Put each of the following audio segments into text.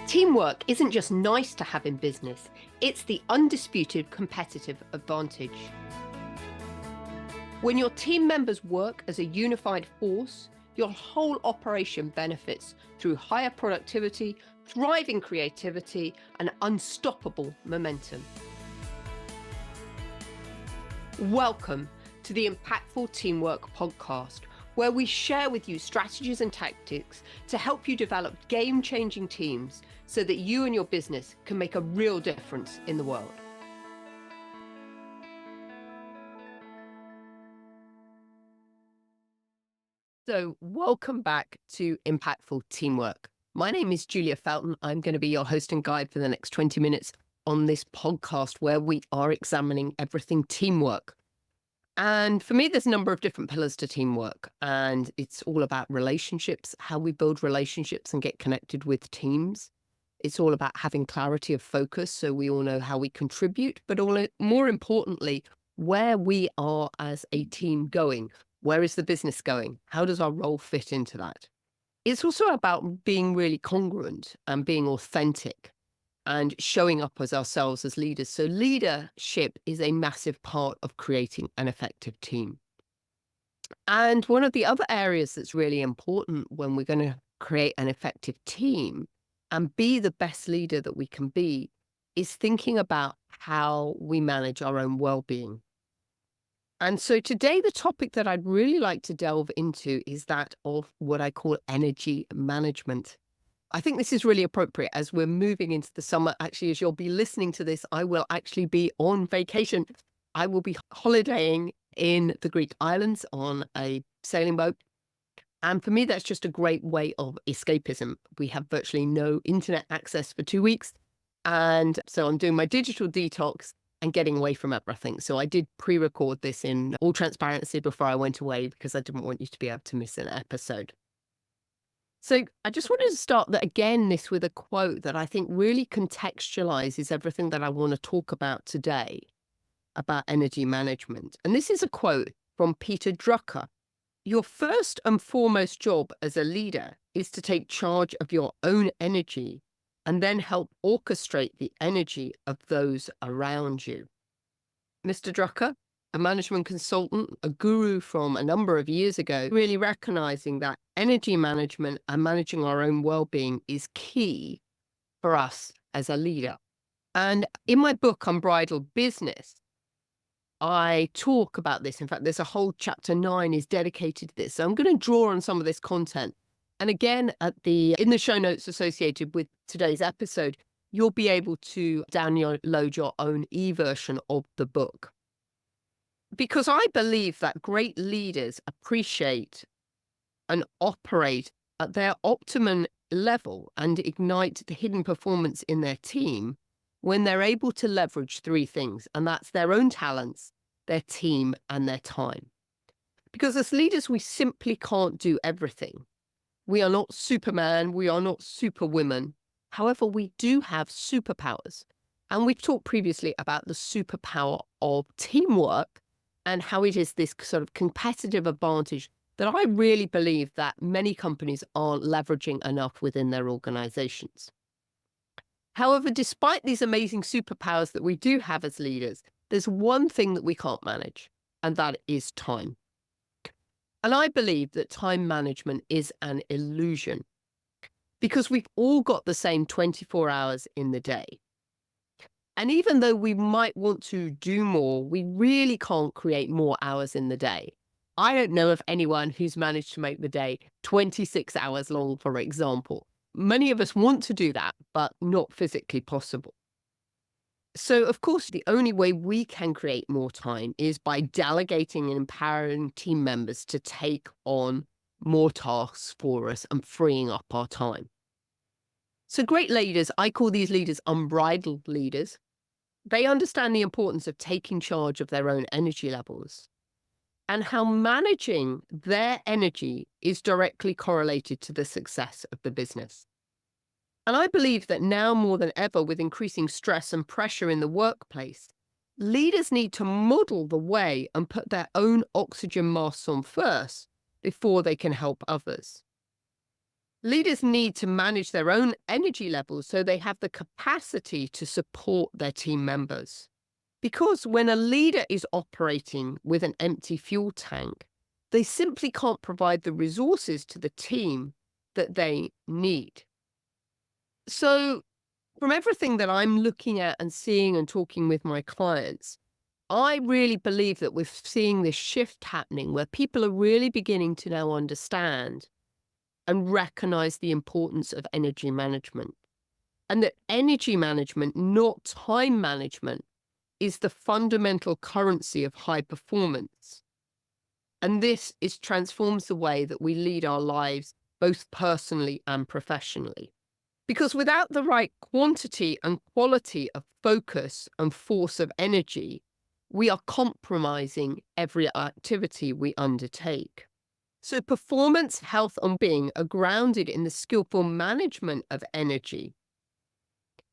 Teamwork isn't just nice to have in business, it's the undisputed competitive advantage. When your team members work as a unified force, your whole operation benefits through higher productivity, thriving creativity, and unstoppable momentum. Welcome to the Impactful Teamwork Podcast, where we share with you strategies and tactics to help you develop game-changing teams so that you and your business can make a real difference in the world. So welcome back to Impactful Teamwork. My name is Julia Felton. I'm going to be your host and guide for the next 20 minutes on this podcast where we are examining everything teamwork. And for me, there's a number of different pillars to teamwork, and it's all about relationships, how we build relationships and get connected with teams. It's all about having clarity of focus so we all know how we contribute, but more importantly, where we are as a team going. Where is the business going? How does our role fit into that? It's also about being really congruent and being authentic and showing up as ourselves as leaders. So leadership is a massive part of creating an effective team. And one of the other areas that's really important when we're going to create an effective team and be the best leader that we can be is thinking about how we manage our own well-being. And so today, the topic that I'd really like to delve into is that of what I call energy management. I think this is really appropriate as we're moving into the summer. Actually, as you'll be listening to this, I will actually be on vacation. I will be holidaying in the Greek islands on a sailing boat. And for me, that's just a great way of escapism. We have virtually no internet access for 2 weeks. And so I'm doing my digital detox and getting away from everything. So I did pre-record this in all transparency before I went away because I didn't want you to be able to miss an episode. So I just wanted to start this with a quote that I think really contextualizes everything that I want to talk about today about energy management. And this is a quote from Peter Drucker. Your first and foremost job as a leader is to take charge of your own energy and then help orchestrate the energy of those around you. Mr. Drucker, a management consultant, a guru from a number of years ago, really recognizing that energy management and managing our own well-being is key for us as a leader. And in my book, Untitled Business, I talk about this. In fact, there's a whole chapter 9 is dedicated to this. So I'm going to draw on some of this content. And again, in the show notes associated with today's episode, you'll be able to download your own e-version of the book. Because I believe that great leaders appreciate and operate at their optimum level and ignite the hidden performance in their team when they're able to leverage 3 things, and that's their own talents, their team, and their time. Because as leaders, we simply can't do everything. We are not Superman, we are not superwomen. However, we do have superpowers. And we've talked previously about the superpower of teamwork and how it is this sort of competitive advantage that I really believe that many companies aren't leveraging enough within their organizations. However, despite these amazing superpowers that we do have as leaders, there's one thing that we can't manage, and that is time. And I believe that time management is an illusion because we've all got the same 24 hours in the day. And even though we might want to do more, we really can't create more hours in the day. I don't know of anyone who's managed to make the day 26 hours long, for example. Many of us want to do that, but not physically possible. So, of course, the only way we can create more time is by delegating and empowering team members to take on more tasks for us and freeing up our time. So great leaders, I call these leaders unbridled leaders. They understand the importance of taking charge of their own energy levels and how managing their energy is directly correlated to the success of the business. And I believe that now more than ever, with increasing stress and pressure in the workplace, leaders need to model the way and put their own oxygen masks on first before they can help others. Leaders need to manage their own energy levels so they have the capacity to support their team members. Because when a leader is operating with an empty fuel tank, they simply can't provide the resources to the team that they need. So, from everything that I'm looking at and seeing and talking with my clients, I really believe that we're seeing this shift happening where people are really beginning to now understand and recognize the importance of energy management. And that energy management, not time management, is the fundamental currency of high performance. And this transforms the way that we lead our lives, both personally and professionally. Because without the right quantity and quality of focus and force of energy, we are compromising every activity we undertake. So performance, health, and being are grounded in the skillful management of energy.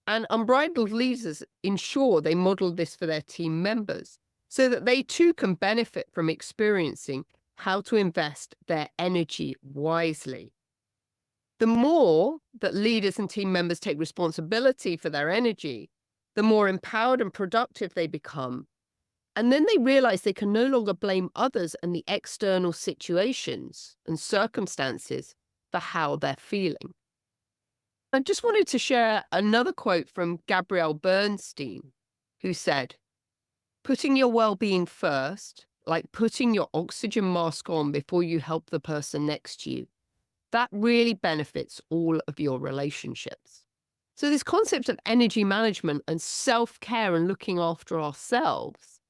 And unbridled leaders ensure they model this for their team members so that they too can benefit from experiencing how to invest their energy wisely. The more that leaders and team members take responsibility for their energy, the more empowered and productive they become. And then they realize they can no longer blame others and the external situations and circumstances for how they're feeling. I just wanted to share another quote from Gabrielle Bernstein, who said, "Putting your well-being first, like putting your oxygen mask on before you help the person next to you, that really benefits all of your relationships." So this concept of energy management and self-care and looking after ourselves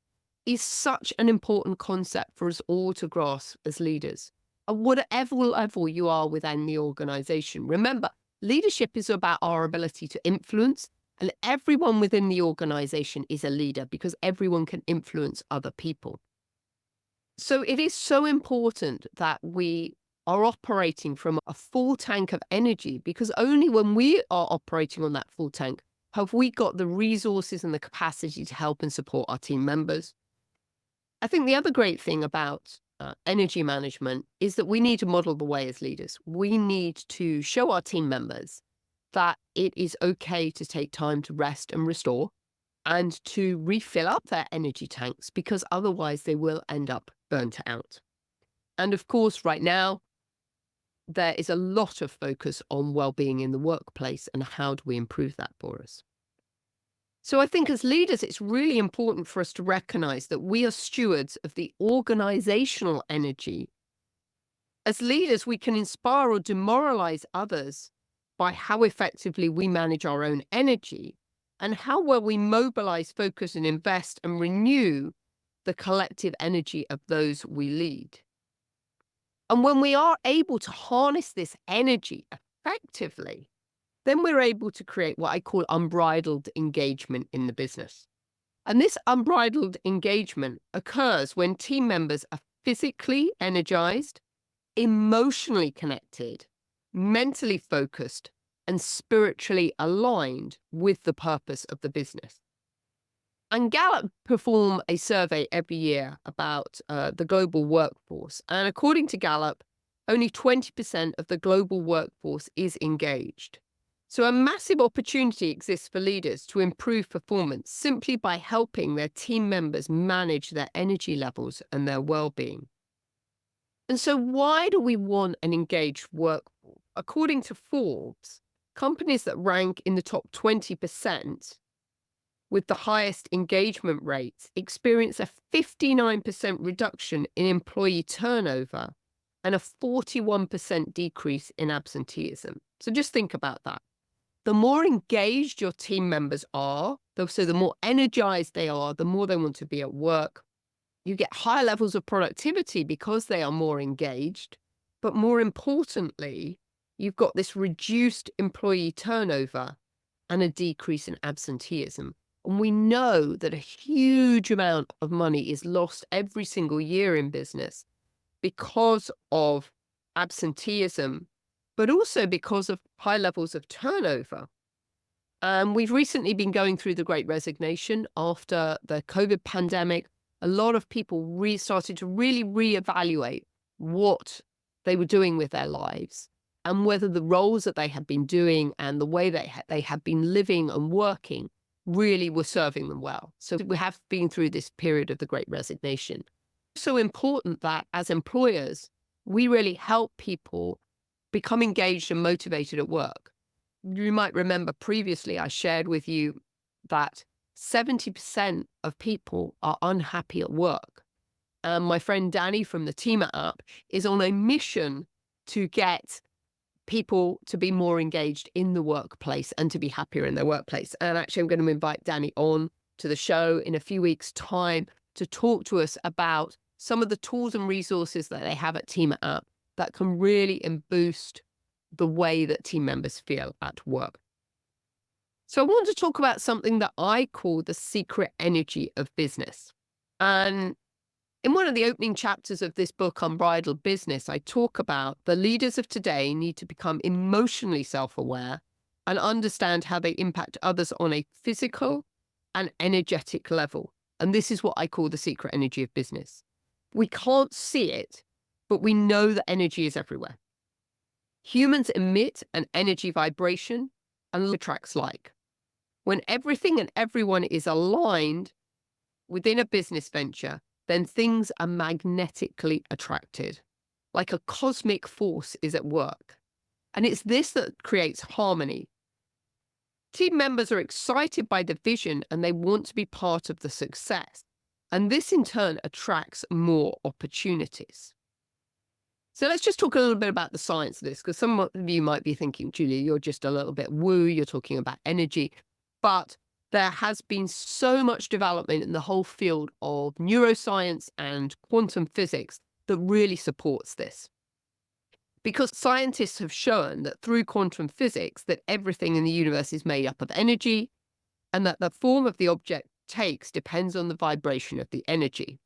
is such an important concept for us all to grasp as leaders, at whatever level you are within the organization. Remember, leadership is about our ability to influence, and everyone within the organization is a leader because everyone can influence other people. So it is so important that we are operating from a full tank of energy, because only when we are operating on that full tank have we got the resources and the capacity to help and support our team members. I think the other great thing about energy management is that we need to model the way as leaders. We need to show our team members that it is okay to take time to rest and restore and to refill up their energy tanks, because otherwise they will end up burnt out. And of course, right now, there is a lot of focus on well-being in the workplace and how do we improve that for us. So I think as leaders, it's really important for us to recognize that we are stewards of the organizational energy. As leaders, we can inspire or demoralize others by how effectively we manage our own energy and how well we mobilize, focus, and invest and renew the collective energy of those we lead. And when we are able to harness this energy effectively, then we're able to create what I call unbridled engagement in the business. And this unbridled engagement occurs when team members are physically energized, emotionally connected, mentally focused, and spiritually aligned with the purpose of the business. And Gallup perform a survey every year about the global workforce. And according to Gallup, only 20% of the global workforce is engaged. So a massive opportunity exists for leaders to improve performance simply by helping their team members manage their energy levels and their well-being. And so why do we want an engaged workforce? According to Forbes, companies that rank in the top 20% with the highest engagement rates experience a 59% reduction in employee turnover and a 41% decrease in absenteeism. So just think about that. The more engaged your team members are, so the more energized they are, the more they want to be at work. You get higher levels of productivity because they are more engaged. But more importantly, you've got this reduced employee turnover and a decrease in absenteeism. And we know that a huge amount of money is lost every single year in business because of absenteeism, but also because of high levels of turnover. We've recently been going through the Great Resignation after the COVID pandemic. A lot of people started to really reevaluate what they were doing with their lives. and whether the roles that they had been doing and the way they had been living and working really were serving them well. So we have been through this period of the Great Resignation. So important that as employers, we really help people become engaged and motivated at work. You might remember previously I shared with you that 70% of people are unhappy at work. And my friend Danny from the Teamer app is on a mission to get people to be more engaged in the workplace and to be happier in their workplace. And actually, I'm going to invite Danny on to the show in a few weeks' time to talk to us about some of the tools and resources that they have at Teamer app that can really boost the way that team members feel at work. So I want to talk about something that I call the secret energy of business. And in one of the opening chapters of this book, Unbridled Business, I talk about the leaders of today need to become emotionally self-aware and understand how they impact others on a physical and energetic level. And this is what I call the secret energy of business. We can't see it, but we know that energy is everywhere. Humans emit an energy vibration and attracts like. When everything and everyone is aligned within a business venture, then things are magnetically attracted, like a cosmic force is at work. And it's this that creates harmony. Team members are excited by the vision and they want to be part of the success. And this in turn attracts more opportunities. So let's just talk a little bit about the science of this, because some of you might be thinking, Julia, you're just a little bit woo, you're talking about energy. But there has been so much development in the whole field of neuroscience and quantum physics that really supports this. Because scientists have shown that through quantum physics that everything in the universe is made up of energy, and that the form of the object takes depends on the vibration of the energy.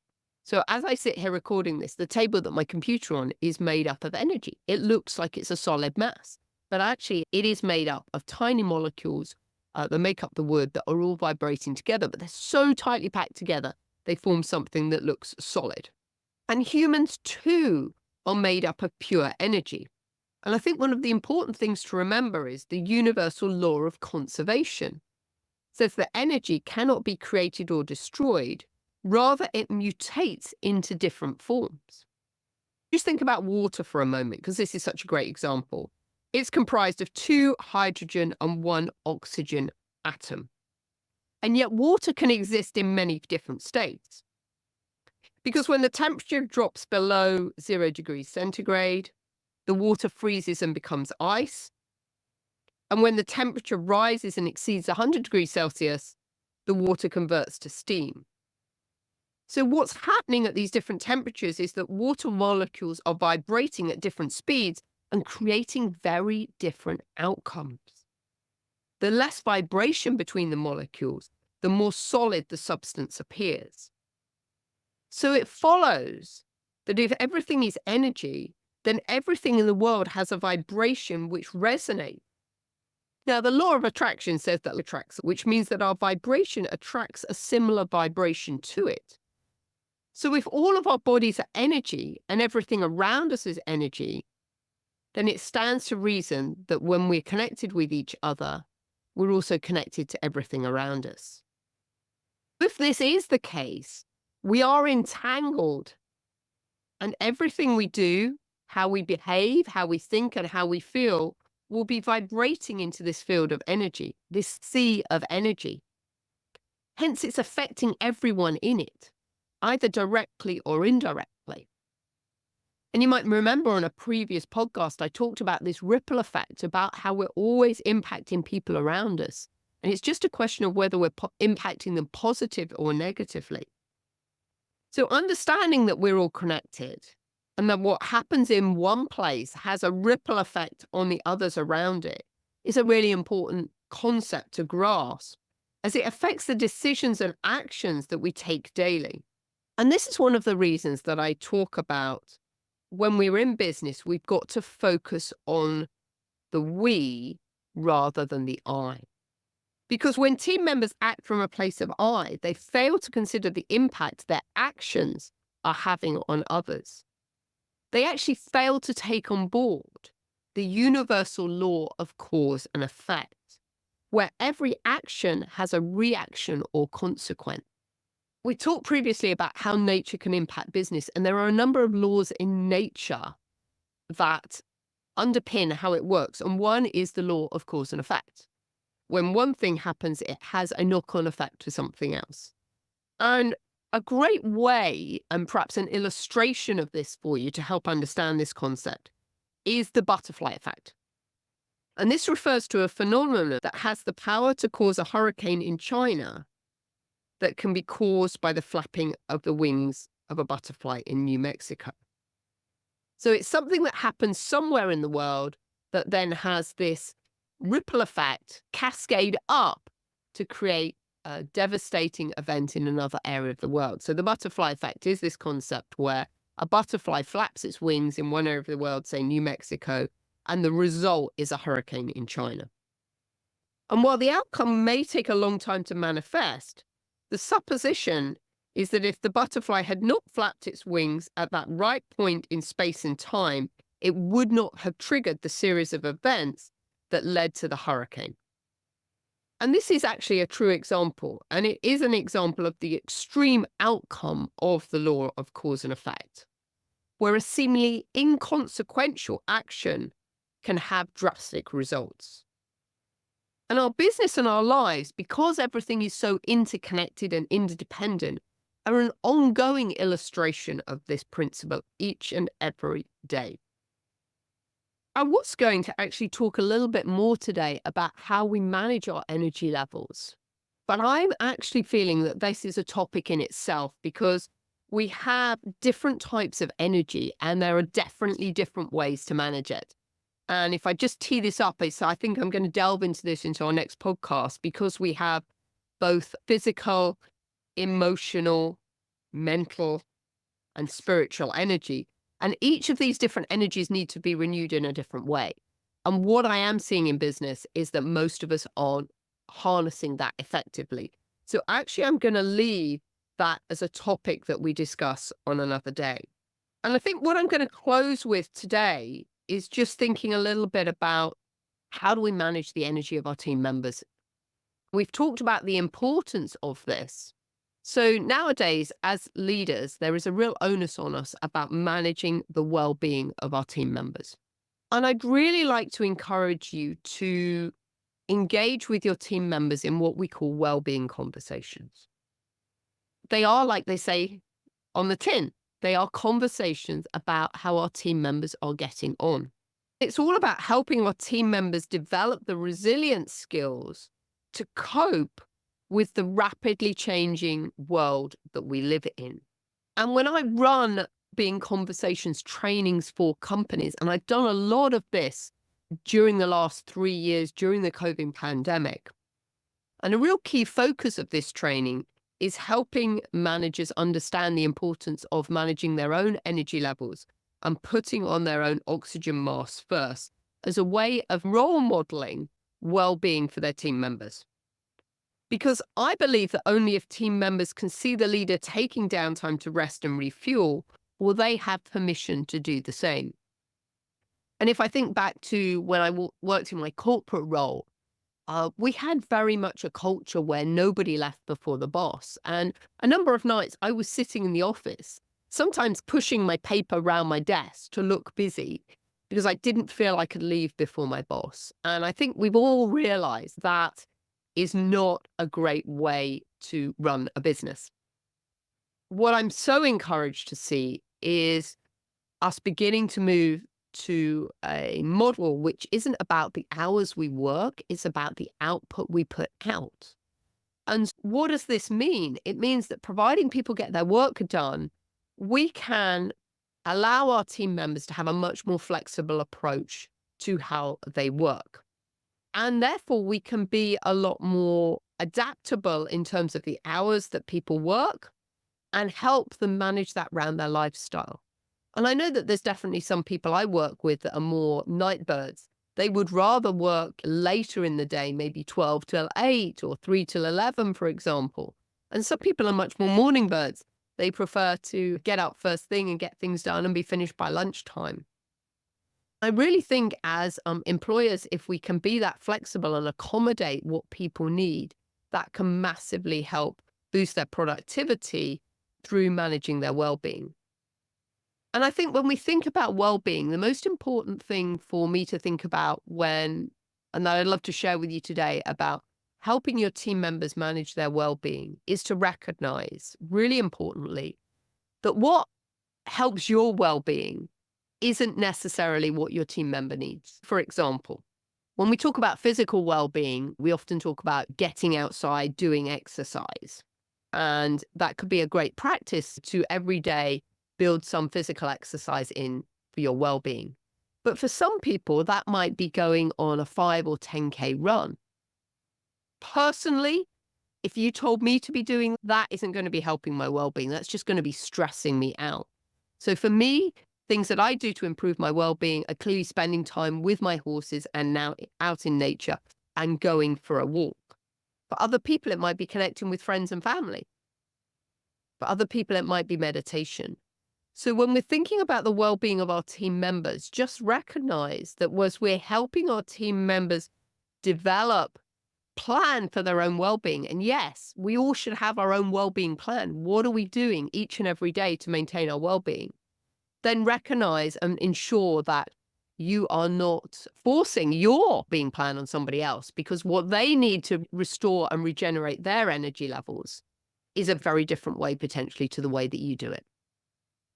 So as I sit here recording this, the table that my computer on is made up of energy. It looks like it's a solid mass, but actually it is made up of tiny molecules that make up the wood that are all vibrating together, but they're so tightly packed together, they form something that looks solid. And humans too are made up of pure energy. And I think one of the important things to remember is the universal law of conservation. It says that energy cannot be created or destroyed, rather it mutates into different forms. Just think about water for a moment, because this is such a great example. It's comprised of 2 hydrogen and 1 oxygen atom. And yet water can exist in many different states. Because when the temperature drops below 0 degrees centigrade, the water freezes and becomes ice. And when the temperature rises and exceeds 100 degrees Celsius, the water converts to steam. So what's happening at these different temperatures is that water molecules are vibrating at different speeds and creating very different outcomes. The less vibration between the molecules, the more solid the substance appears. So it follows that if everything is energy, then everything in the world has a vibration which resonates. Now, the law of attraction says that attracts, which means that our vibration attracts a similar vibration to it. So if all of our bodies are energy and everything around us is energy, then it stands to reason that when we're connected with each other, we're also connected to everything around us. If this is the case, we are entangled, and everything we do, how we behave, how we think, and how we feel will be vibrating into this field of energy, this sea of energy. Hence, it's affecting everyone in it, either directly or indirectly. And you might remember on a previous podcast, I talked about this ripple effect, about how we're always impacting people around us. And it's just a question of whether we're impacting them positive or negatively. So understanding that we're all connected and that what happens in one place has a ripple effect on the others around it is a really important concept to grasp, as it affects the decisions and actions that we take daily. And this is one of the reasons that I talk about when we're in business, we've got to focus on the we rather than the I. Because when team members act from a place of I, they fail to consider the impact their actions are having on others. They actually fail to take on board the universal law of cause and effect, where every action has a reaction or consequence. We talked previously about how nature can impact business, and there are a number of laws in nature that underpin how it works. And one is the law of cause and effect. When one thing happens, it has a knock-on effect to something else. And a great way, and perhaps an illustration of this for you to help understand this concept, is the butterfly effect. And this refers to a phenomenon that has the power to cause a hurricane in China that can be caused by the flapping of the wings of a butterfly in New Mexico. So it's something that happens somewhere in the world that then has this ripple effect cascade up to create a devastating event in another area of the world. So the butterfly effect is this concept where a butterfly flaps its wings in one area of the world, say New Mexico, and the result is a hurricane in China. And while the outcome may take a long time to manifest, the supposition is that if the butterfly had not flapped its wings at that right point in space and time, it would not have triggered the series of events that led to the hurricane. And this is actually a true example, and it is an example of the extreme outcome of the law of cause and effect, where a seemingly inconsequential action can have drastic results. And our business and our lives, because everything is so interconnected and interdependent, are an ongoing illustration of this principle each and every day. I was going to actually talk a little bit more today about how we manage our energy levels, but I'm actually feeling that this is a topic in itself because we have different types of energy and there are definitely different ways to manage it. And if I just tee this up, I think I'm going to delve into this into our next podcast because we have both physical, emotional, mental, and spiritual energy. And each of these different energies need to be renewed in a different way. And what I am seeing in business is that most of us aren't harnessing that effectively. So actually, I'm going to leave that as a topic that we discuss on another day. And I think what I'm going to close with today is just thinking a little bit about how do we manage the energy of our team members. We've talked about the importance of this. So nowadays, as leaders, there is a real onus on us about managing the well-being of our team members. And I'd really like to encourage you to engage with your team members in what we call well-being conversations. They are, like they say on the tin, they are conversations about how our team members are getting on. It's all about helping our team members develop the resilience skills to cope with the rapidly changing world that we live in. And when I run being conversations trainings for companies, and I've done a lot of this during the last 3 years during the COVID pandemic, and a real key focus of this training is helping managers understand the importance of managing their own energy levels and putting on their own oxygen masks first as a way of role modeling well-being for their team members. Because I believe that only if team members can see the leader taking downtime to rest and refuel, will they have permission to do the same. And if I think back to when I worked in my corporate role, we had very much a culture where nobody left before the boss. And a number of nights I was sitting in the office, sometimes pushing my paper around my desk to look busy because I didn't feel I could leave before my boss. And I think we've all realized that is not a great way to run a business. What I'm so encouraged to see is us beginning to move to a model which isn't about the hours we work, it's about the output we put out. And what does this mean? It means that providing people get their work done, we can allow our team members to have a much more flexible approach to how they work. And therefore, we can be a lot more adaptable in terms of the hours that people work and help them manage that around their lifestyle. And I know that there's definitely some people I work with that are more night birds. They would rather work later in the day, maybe 12 till 8 or 3 till 11, for example. And some people are much more morning birds. They prefer to get up first thing and get things done and be finished by lunchtime. I really think as employers, if we can be that flexible and accommodate what people need, that can massively help boost their productivity through managing their well-being. And I think when we think about well-being, the most important thing for me to think about and that I'd love to share with you today about helping your team members manage their well-being is to recognize, really importantly, that what helps your well-being isn't necessarily what your team member needs. For example, when we talk about physical well-being, we often talk about getting outside, doing exercise. And that could be a great practice to every day build some physical exercise in for your well-being. But for some people, that might be going on a 5 or 10K run. Personally, if you told me to be doing that, isn't going to be helping my well-being. That's just going to be stressing me out. So for me, things that I do to improve my well-being are clearly spending time with my horses and now out in nature and going for a walk. For other people, it might be connecting with friends and family. For other people, it might be meditation. So when we're thinking about the well-being of our team members, just recognize that as we're helping our team members plan for their own well-being. And yes, we all should have our own well-being plan. What are we doing each and every day to maintain our well-being? Then recognize and ensure that you are not forcing your being plan on somebody else, because what they need to restore and regenerate their energy levels is a very different way potentially to the way that you do it.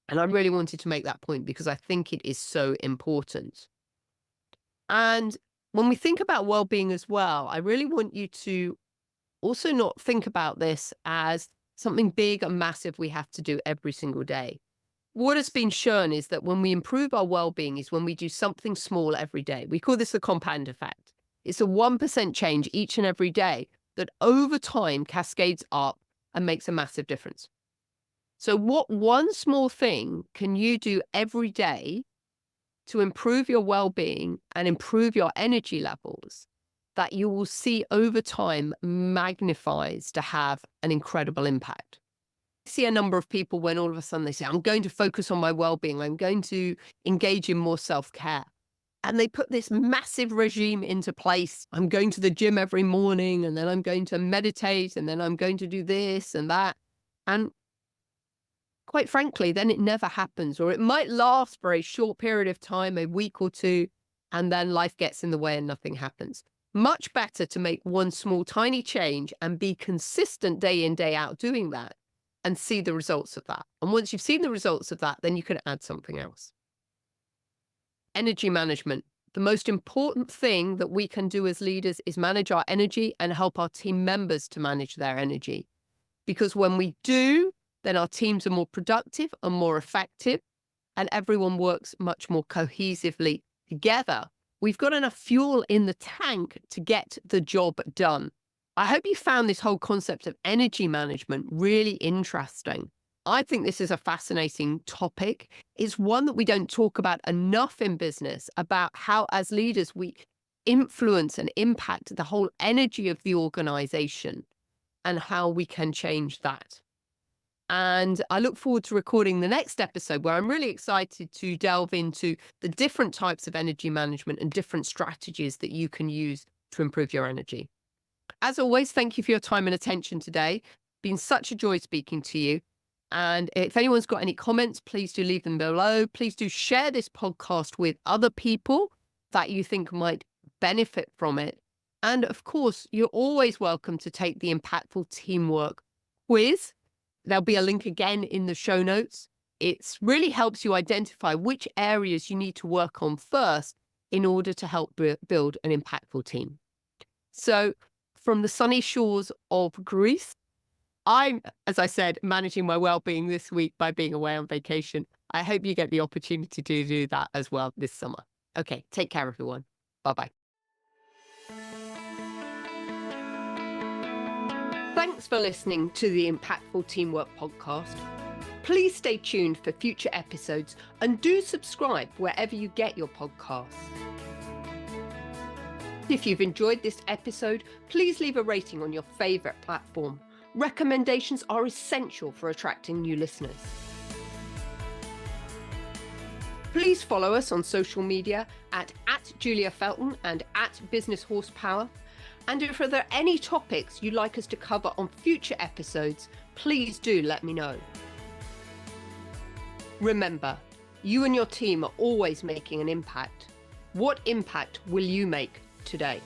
And I really wanted to make that point because I think it is so important. And when we think about well-being as well, I really want you to also not think about this as something big and massive we have to do every single day. What has been shown is that when we improve our well-being is when we do something small every day. We call this the compound effect. It's a 1% change each and every day that over time cascades up and makes a massive difference. So what one small thing can you do every day to improve your well-being and improve your energy levels that you will see over time magnifies to have an incredible impact? I see a number of people when all of a sudden they say, I'm going to focus on my well-being, I'm going to engage in more self-care. And they put this massive regime into place. I'm going to the gym every morning, and then I'm going to meditate, and then I'm going to do this and that. And quite frankly, then it never happens, or it might last for a short period of time, a week or two, and then life gets in the way and nothing happens. Much better to make one small, tiny change and be consistent day in, day out doing that and see the results of that. And once you've seen the results of that, then you can add something else. Energy management. The most important thing that we can do as leaders is manage our energy and help our team members to manage their energy. Because when we do, then our teams are more productive and more effective, and everyone works much more cohesively together. We've got enough fuel in the tank to get the job done. I hope you found this whole concept of energy management really interesting. I think this is a fascinating topic. It's one that we don't talk about enough in business, about how as leaders we influence and impact the whole energy of the organization and how we can change that. And I look forward to recording the next episode where I'm really excited to delve into the different types of energy management and different strategies that you can use to improve your energy. As always, thank you for your time and attention today. Been such a joy speaking to you. And if anyone's got any comments, please do leave them below. Please do share this podcast with other people that you think might benefit from it. And of course, you're always welcome to take the Impactful Teamwork quiz. There'll be a link again in the show notes. It really helps you identify which areas you need to work on first in order to help build an impactful team. So from the sunny shores of Greece, I'm, as I said, managing my well-being this week by being away on vacation. I hope you get the opportunity to do that as well this summer. Okay, take care, everyone. Bye-bye. Thanks for listening to the Impactful Teamwork podcast. Please stay tuned for future episodes and do subscribe wherever you get your podcasts. If you've enjoyed this episode, please leave a rating on your favorite platform. Recommendations are essential for attracting new listeners. Please follow us on social media at Julia Felton and at Business Horsepower. And if there are any topics you'd like us to cover on future episodes, please do let me know. Remember, you and your team are always making an impact. What impact will you make today?